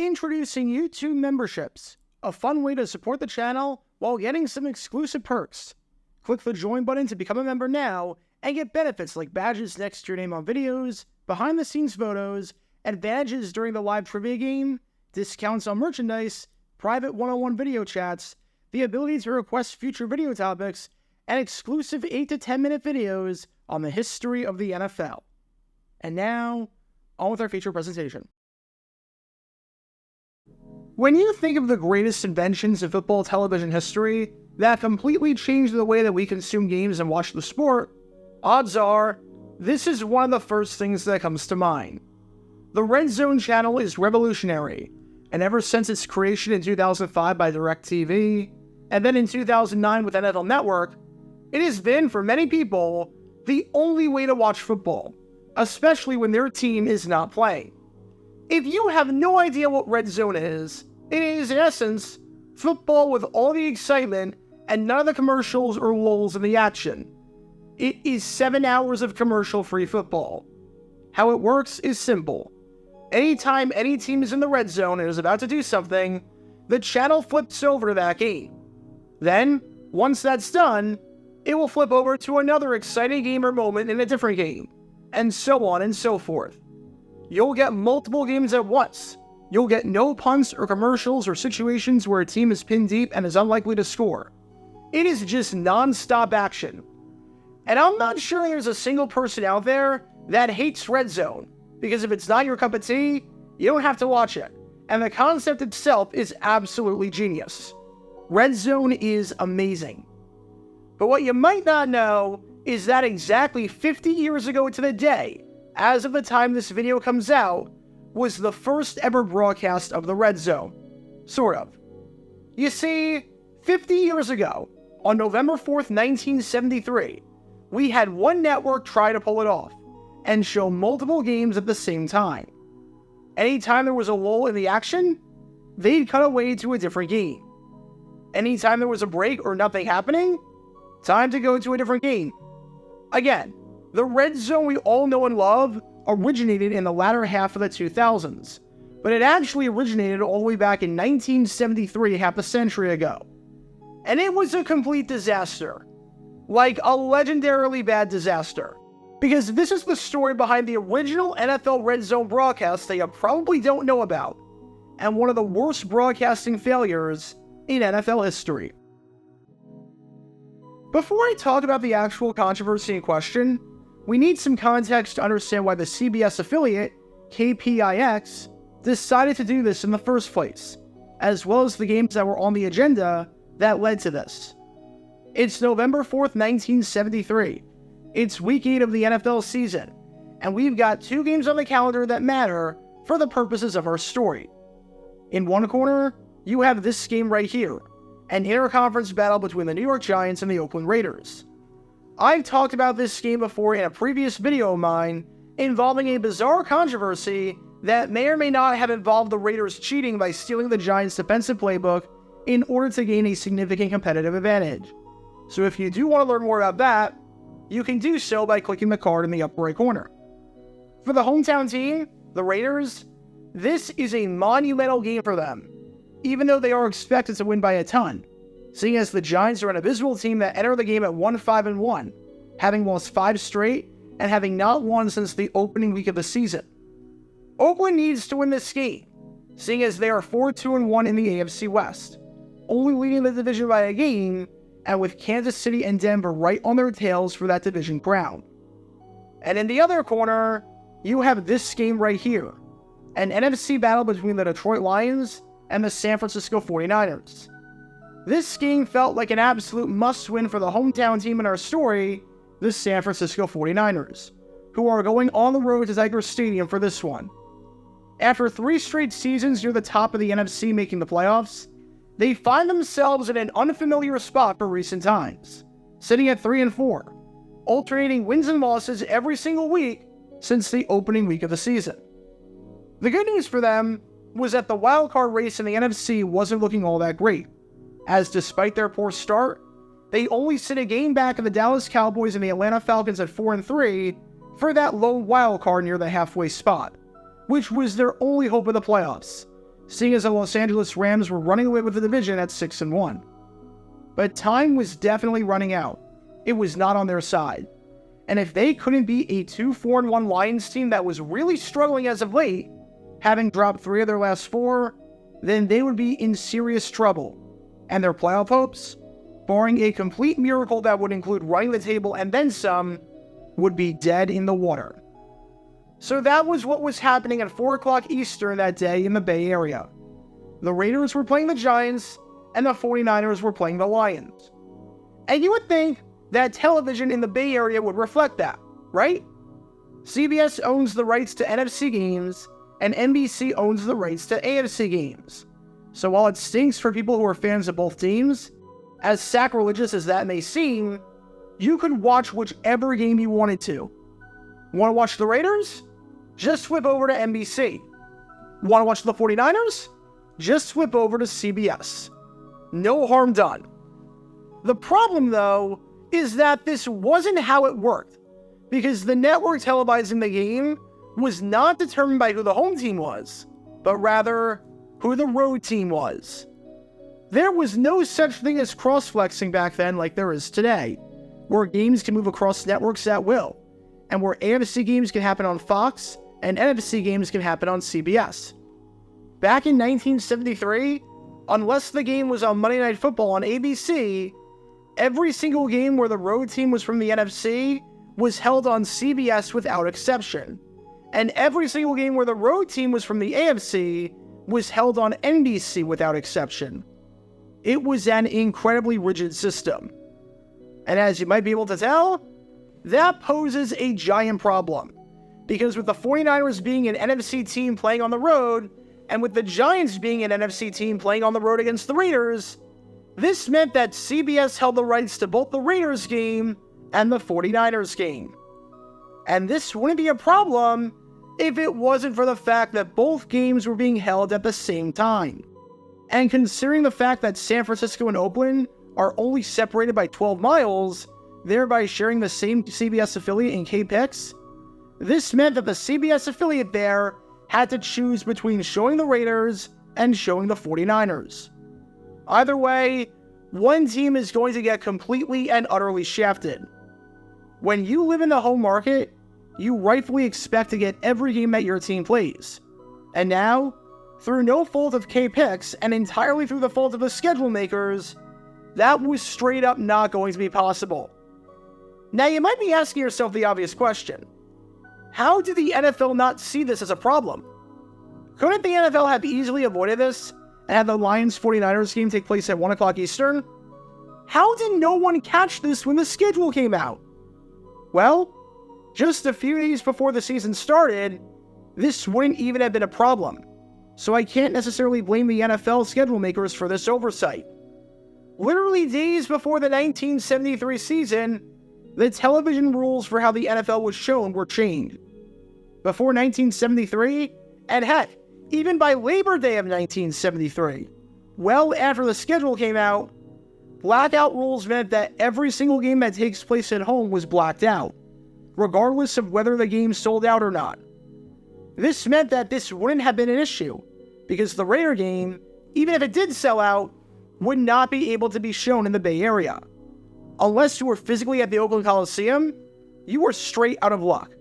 Introducing YouTube memberships, a fun way to support the channel while getting some exclusive perks. Click the join button to become a member now and get benefits like badges next to your name on videos, behind-the-scenes photos, advantages during the live trivia game, discounts on merchandise, private one-on-one video chats, the ability to request future video topics, and exclusive 8 to 10 minute videos on the history of the NFL. And now, on with our feature presentation. When you think of the greatest inventions in football television history that completely changed the way that we consume games and watch the sport, odds are, this is one of the first things that comes to mind. The RedZone channel is revolutionary, and ever since its creation in 2005 by DirecTV, and then in 2009 with NFL Network, it has been, for many people, the only way to watch football, especially when their team is not playing. If you have no idea what RedZone is, it is, in essence, football with all the excitement and none of the commercials or lulls in the action. It is 7 hours of commercial-free football. How it works is simple. Anytime any team is in the red zone and is about to do something, the channel flips over to that game. Then, once that's done, it will flip over to another exciting game or moment in a different game, and so on and so forth. You'll get multiple games at once. You'll get no punts or commercials or situations where a team is pinned deep and is unlikely to score. It is just non-stop action. And I'm not sure there's a single person out there that hates RedZone, because if it's not your cup of tea, you don't have to watch it. And the concept itself is absolutely genius. RedZone is amazing. But what you might not know is that exactly 50 years ago to the day, as of the time this video comes out, was the first ever broadcast of the RedZone. Sort of. You see, 50 years ago, on November 4th, 1973, we had one network try to pull it off, and show multiple games at the same time. Anytime there was a lull in the action, they'd cut away to a different game. Anytime there was a break or nothing happening, time to go to a different game. Again, the RedZone we all know and love originated in the latter half of the 2000s, but it actually originated all the way back in 1973, half a century ago. And it was a complete disaster. Like a legendarily bad disaster. Because this is the story behind the original NFL RedZone broadcast that you probably don't know about, and one of the worst broadcasting failures in NFL history. Before I talk about the actual controversy in question, we need some context to understand why the CBS affiliate, KPIX, decided to do this in the first place, as well as the games that were on the agenda that led to this. It's November 4th, 1973. It's week 8 of the NFL season, and we've got 2 games on the calendar that matter for the purposes of our story. In one corner, you have this game right here, an interconference battle between the New York Giants and the Oakland Raiders. I've talked about this game before in a previous video of mine involving a bizarre controversy that may or may not have involved the Raiders cheating by stealing the Giants' defensive playbook in order to gain a significant competitive advantage. So if you do want to learn more about that, you can do so by clicking the card in the upper right corner. For the hometown team, the Raiders, this is a monumental game for them, even though they are expected to win by a ton, seeing as the Giants are an abysmal team that enter the game at 1-5-1, having lost 5 straight and having not won since the opening week of the season. Oakland needs to win this game, seeing as they are 4-2-1 in the AFC West, only leading the division by a game, and with Kansas City and Denver right on their tails for that division crown. And in the other corner, you have this game right here, an NFC battle between the Detroit Lions and the San Francisco 49ers. This game felt like an absolute must-win for the hometown team in our story, the San Francisco 49ers, who are going on the road to Tiger Stadium for this one. After 3 straight seasons near the top of the NFC making the playoffs, they find themselves in an unfamiliar spot for recent times, sitting at 3-4, alternating wins and losses every single week since the opening week of the season. The good news for them was that the wildcard race in the NFC wasn't looking all that great, as despite their poor start, they only sit a game back of the Dallas Cowboys and the Atlanta Falcons at 4-3 for that lone wild card near the halfway spot, which was their only hope of the playoffs, seeing as the Los Angeles Rams were running away with the division at 6-1. But time was definitely running out. It was not on their side. And if they couldn't beat a 2-4-1 Lions team that was really struggling as of late, having dropped 3 of their last 4, then they would be in serious trouble. And their playoff hopes, barring a complete miracle that would include running the table and then some, would be dead in the water. So that was what was happening at 4 o'clock Eastern that day in the Bay Area. The Raiders were playing the Giants, and the 49ers were playing the Lions. And you would think that television in the Bay Area would reflect that, right? CBS owns the rights to NFC games, and NBC owns the rights to AFC games. So while it stinks for people who are fans of both teams, as sacrilegious as that may seem, you could watch whichever game you wanted to. Want to watch the Raiders? Just flip over to NBC. Want to watch the 49ers? Just flip over to CBS. No harm done. The problem, though, is that this wasn't how it worked, because the network televising the game was not determined by who the home team was, but rather who the road team was. There was no such thing as cross-flexing back then like there is today, where games can move across networks at will, and where AFC games can happen on Fox and NFC games can happen on CBS. Back in 1973, unless the game was on Monday Night Football on ABC, every single game where the road team was from the NFC was held on CBS without exception, and every single game where the road team was from the AFC was held on NBC without exception. It was an incredibly rigid system. And as you might be able to tell, that poses a giant problem. Because with the 49ers being an NFC team playing on the road, and with the Giants being an NFC team playing on the road against the Raiders, this meant that CBS held the rights to both the Raiders game and the 49ers game. And this wouldn't be a problem if it wasn't for the fact that both games were being held at the same time. And considering the fact that San Francisco and Oakland are only separated by 12 miles, thereby sharing the same CBS affiliate in KPIX, this meant that the CBS affiliate there had to choose between showing the Raiders and showing the 49ers. Either way, one team is going to get completely and utterly shafted. When you live in the home market, you rightfully expect to get every game that your team plays. And now, through no fault of KPIX and entirely through the fault of the schedule makers, that was straight up not going to be possible. Now you might be asking yourself the obvious question. How did the NFL not see this as a problem? Couldn't the NFL have easily avoided this and had the Lions-49ers game take place at 1 o'clock Eastern? How did no one catch this when the schedule came out? Well, just a few days before the season started, this wouldn't even have been a problem. So I can't necessarily blame the NFL schedule makers for this oversight. Literally days before the 1973 season, the television rules for how the NFL was shown were changed. Before 1973, and heck, even by Labor Day of 1973, well after the schedule came out, blackout rules meant that every single game that takes place at home was blacked out, regardless of whether the game sold out or not. This meant that this wouldn't have been an issue, because the Raider game, even if it did sell out, would not be able to be shown in the Bay Area. Unless you were physically at the Oakland Coliseum, you were straight out of luck.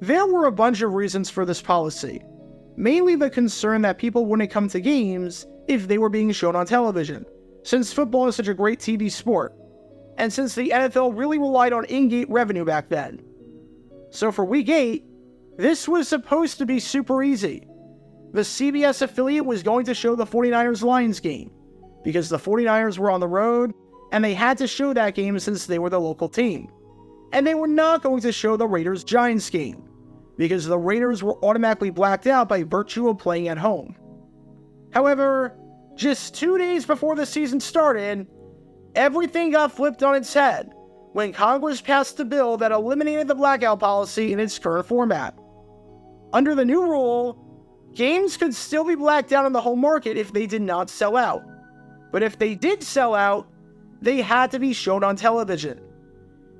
There were a bunch of reasons for this policy, mainly the concern that people wouldn't come to games if they were being shown on television, since football is such a great TV sport, and since the NFL really relied on in-gate revenue back then. So for Week 8, this was supposed to be super easy. The CBS affiliate was going to show the 49ers-Lions game, because the 49ers were on the road, and they had to show that game since they were the local team. And they were not going to show the Raiders-Giants game, because the Raiders were automatically blacked out by virtue of playing at home. However, just 2 days before the season started, everything got flipped on its head when Congress passed a bill that eliminated the blackout policy in its current format. Under the new rule, games could still be blacked out in the home market if they did not sell out. But if they did sell out, they had to be shown on television.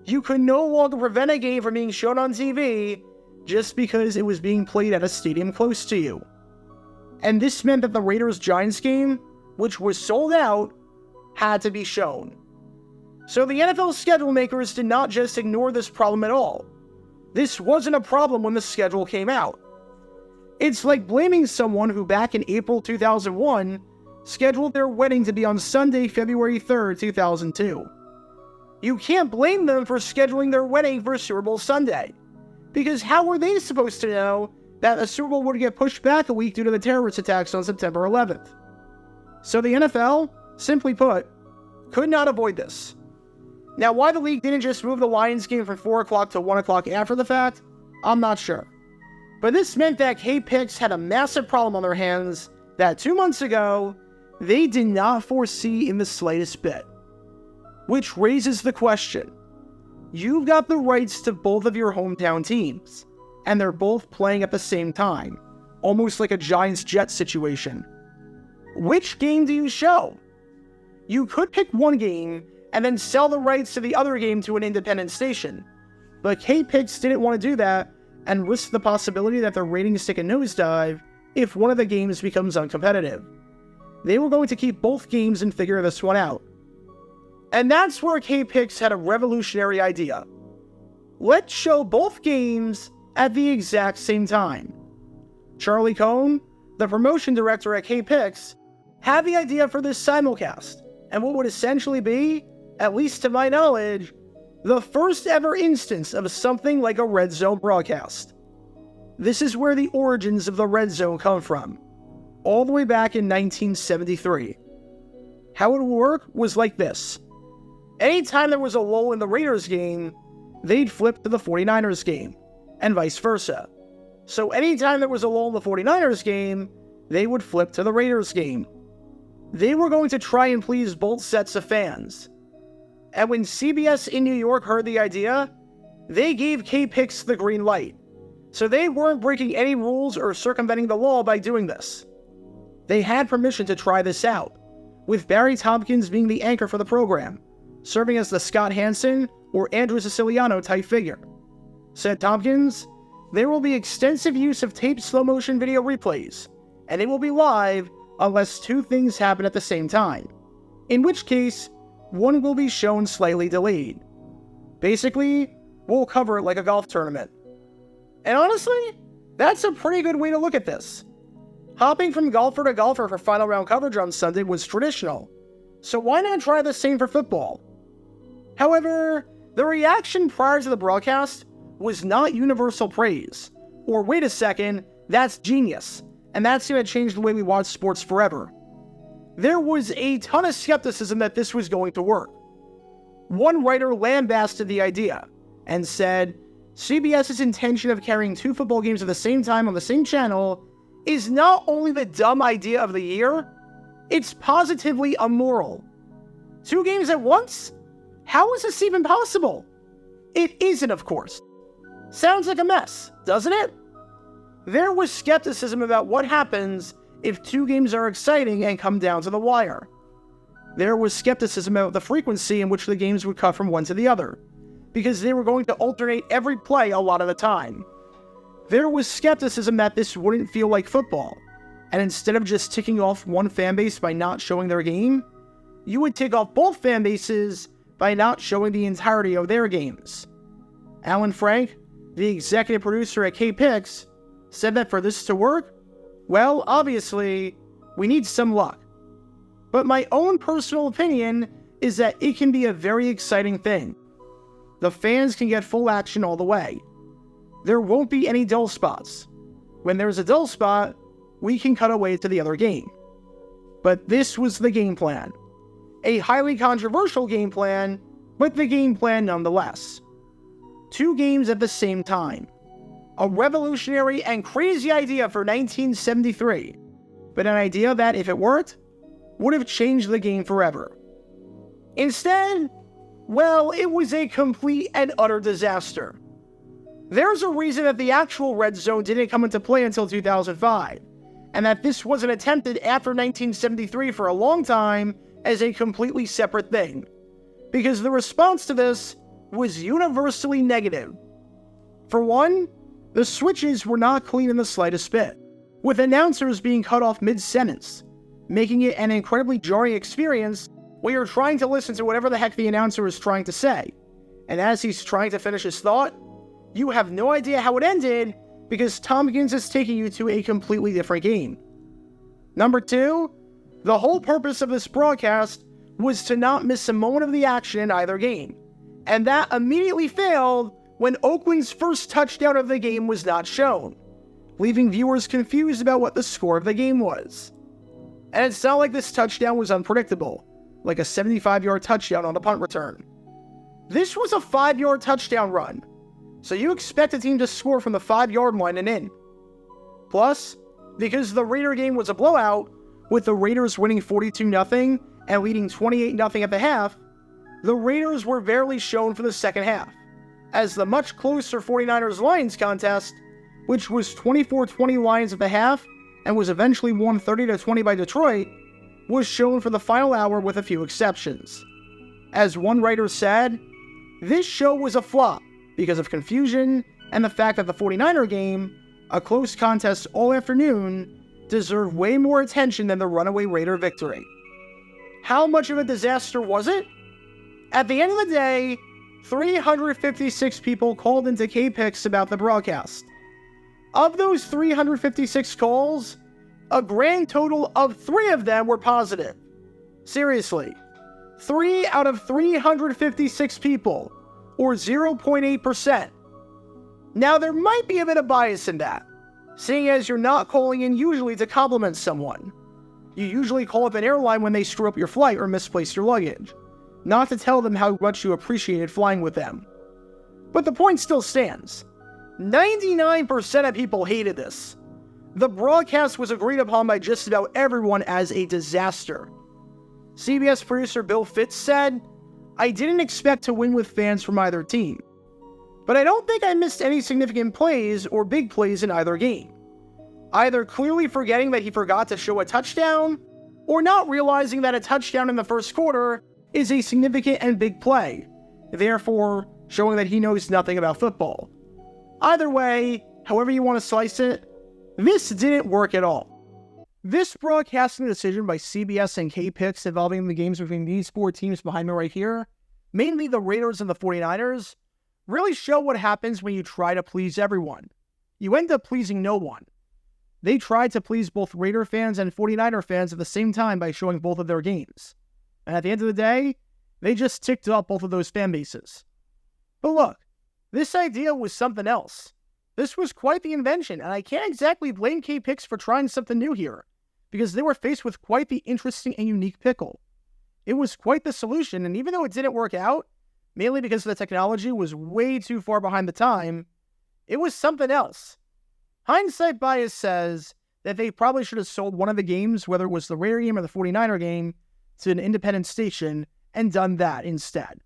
You could no longer prevent a game from being shown on TV just because it was being played at a stadium close to you. And this meant that the Raiders-Giants game, which was sold out, had to be shown. So the NFL schedule makers did not just ignore this problem at all. This wasn't a problem when the schedule came out. It's like blaming someone who back in April 2001 scheduled their wedding to be on Sunday, February 3rd, 2002. You can't blame them for scheduling their wedding for Super Bowl Sunday, because how were they supposed to know that the Super Bowl would get pushed back a week due to the terrorist attacks on September 11th? So the NFL, simply put, could not avoid this. Now, why the league didn't just move the Lions game from 4 o'clock to 1 o'clock after the fact, I'm not sure. But this meant that K-Pix had a massive problem on their hands that 2 months ago, they did not foresee in the slightest bit. Which raises the question, you've got the rights to both of your hometown teams, and they're both playing at the same time, almost like a Giants-Jets situation. Which game do you show? You could pick one game and then sell the rights to the other game to an independent station, but K-Pix didn't want to do that and risk the possibility that their ratings take a nosedive if one of the games becomes uncompetitive. They were going to keep both games and figure this one out. And that's where K-Pix had a revolutionary idea. Let's show both games at the exact same time. Charlie Cohn, the promotion director at K-Pix, had the idea for this simulcast, and what would essentially be, at least to my knowledge, the first ever instance of something like a RedZone broadcast. This is where the origins of the RedZone come from, all the way back in 1973. How it would work was like this. Anytime there was a lull in the Raiders game, they'd flip to the 49ers game, and vice versa. So anytime there was a lull in the 49ers game, they would flip to the Raiders game. They were going to try and please both sets of fans. And when CBS in New York heard the idea, they gave K-Pix the green light. So they weren't breaking any rules or circumventing the law by doing this. They had permission to try this out, with Barry Tompkins being the anchor for the program, serving as the Scott Hansen or Andrew Siciliano type figure. Said Tompkins, there will be extensive use of taped slow-motion video replays, and it will be live unless two things happen at the same time, in which case, one will be shown slightly delayed. Basically, we'll cover it like a golf tournament. And honestly, that's a pretty good way to look at this. Hopping from golfer to golfer for final round coverage on Sunday was traditional, so why not try the same for football? However, the reaction prior to the broadcast was not universal praise, or wait a second, that's genius, and that's going to change the way we watch sports forever. There was a ton of skepticism that this was going to work. One writer lambasted the idea and said, CBS's intention of carrying two football games at the same time on the same channel is not only the dumb idea of the year, it's positively immoral. 2 games at once? How is this even possible? It isn't, of course. Sounds like a mess, doesn't it? There was skepticism about what happens if 2 games are exciting and come down to the wire. There was skepticism about the frequency in which the games would cut from one to the other, because they were going to alternate every play a lot of the time. There was skepticism that this wouldn't feel like football, and instead of just ticking off one fan base by not showing their game, you would tick off both fan bases by not showing the entirety of their games. Alan Frank, the executive producer at K-Pix, said that for this to work, well, obviously, we need some luck. But my own personal opinion is that it can be a very exciting thing. The fans can get full action all the way. There won't be any dull spots. When there's a dull spot, we can cut away to the other game. But this was the game plan. A highly controversial game plan, but the game plan nonetheless. 2 games at the same time. A revolutionary and crazy idea for 1973, but an idea that, if it worked, would have changed the game forever. Instead, well, it was a complete and utter disaster. There's a reason that the actual RedZone didn't come into play until 2005, and that this wasn't attempted after 1973 for a long time as a completely separate thing, because the response to this was universally negative. For one, the switches were not clean in the slightest bit. with announcers being cut off mid-sentence, making it an incredibly jarring experience where you're trying to listen to whatever the heck the announcer is trying to say, and as he's trying to finish his thought, you have no idea how it ended because Tompkins is taking you to a completely different game. Number 2, the whole purpose of this broadcast was to not miss a moment of the action in either game, and that immediately failed when Oakland's first touchdown of the game was not shown, leaving viewers confused about what the score of the game was. And it's not like this touchdown was unpredictable, like a 75-yard touchdown on a punt return. This was a 5-yard touchdown run, so you expect a team to score from the 5-yard line and in. Plus, because the Raider game was a blowout, with the Raiders winning 42-0 and leading 28-0 at the half, the Raiders were barely shown for the second half, as the much closer 49ers-Lions contest, which was 24-20 Lions at the half and was eventually won 30-20 by Detroit, was shown for the final hour with a few exceptions. As one writer said, this show was a flop because of confusion and the fact that the 49er game, a close contest all afternoon, deserved way more attention than the runaway Raider victory. How much of a disaster was it? At the end of the day, 356 people called into K-Pix about the broadcast. Of those 356 calls, a grand total of 3 of them were positive. Seriously, 3 out of 356 people, or 0.8%. Now there might be a bit of bias in that, seeing as you're not calling in usually to compliment someone. You usually call up an airline when they screw up your flight or misplace your luggage, not to tell them how much you appreciated flying with them. But the point still stands. 99% of people hated this. The broadcast was agreed upon by just about everyone as a disaster. CBS producer Bill Fitz said, "I didn't expect to win with fans from either team, but I don't think I missed any significant plays or big plays in either game. Either clearly forgetting that he forgot to show a touchdown, or not realizing that a touchdown in the first quarter is a significant and big play, therefore showing that he knows nothing about football. Either way, however you want to slice it, this didn't work at all." This broadcasting decision by CBS and K-Pix involving the games between these 4 teams behind me right here, mainly the Raiders and the 49ers, really show what happens when you try to please everyone. You end up pleasing no one. They tried to please both Raider fans and 49er fans at the same time by showing both of their games. And at the end of the day, they just ticked off both of those fan bases. But look, this idea was something else. This was quite the invention, and I can't exactly blame K-Pix for trying something new here, because they were faced with quite the interesting and unique pickle. It was quite the solution, and even though it didn't work out, mainly because the technology was way too far behind the time, it was something else. Hindsight bias says that they probably should have sold one of the games, whether it was the Raider game or the 49er game, to an independent station and done that instead.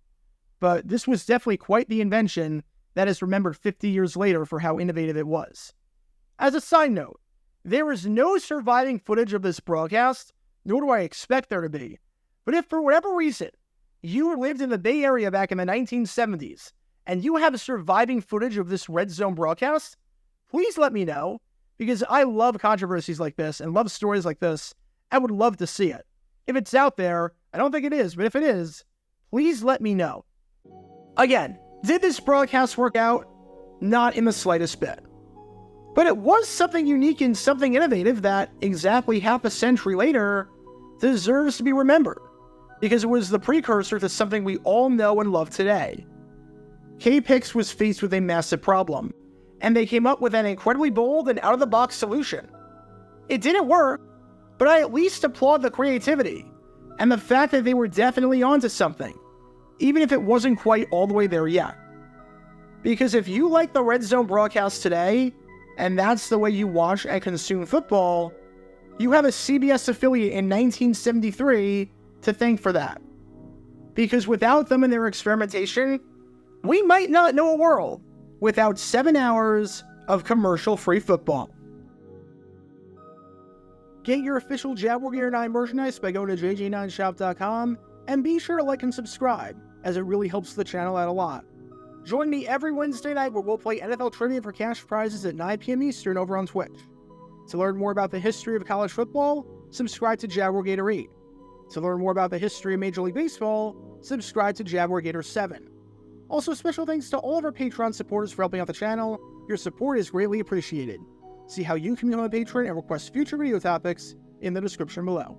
But this was definitely quite the invention that is remembered 50 years later for how innovative it was. As a side note, there is no surviving footage of this broadcast, nor do I expect there to be. But if for whatever reason, you lived in the Bay Area back in the 1970s, and you have surviving footage of this RedZone broadcast, please let me know, because I love controversies like this and love stories like this. I would love to see it. If it's out there, I don't think it is, but if it is, please let me know. Again, did this broadcast work out? Not in the slightest bit. But it was something unique and something innovative that, exactly half a century later, deserves to be remembered, because it was the precursor to something we all know and love today. K-Pix was faced with a massive problem, and they came up with an incredibly bold and out-of-the-box solution. It didn't work, but I at least applaud the creativity, and the fact that they were definitely onto something, even if it wasn't quite all the way there yet. Because if you like the RedZone broadcast today, and that's the way you watch and consume football, you have a CBS affiliate in 1973 to thank for that. Because without them and their experimentation, we might not know a world without 7 hours of commercial-free football. Get your official Jaguar Gear 9 merchandise by going to jj9shop.com, and be sure to like and subscribe, as it really helps the channel out a lot. Join me every Wednesday night where we'll play NFL Trivia for cash prizes at 9 p.m. Eastern over on Twitch. To learn more about the history of college football, subscribe to Jaguar Gator 8. To learn more about the history of Major League Baseball, subscribe to Jaguar Gator 7. Also, special thanks to all of our Patreon supporters for helping out the channel. Your support is greatly appreciated. See how you can become a patron and request future video topics in the description below.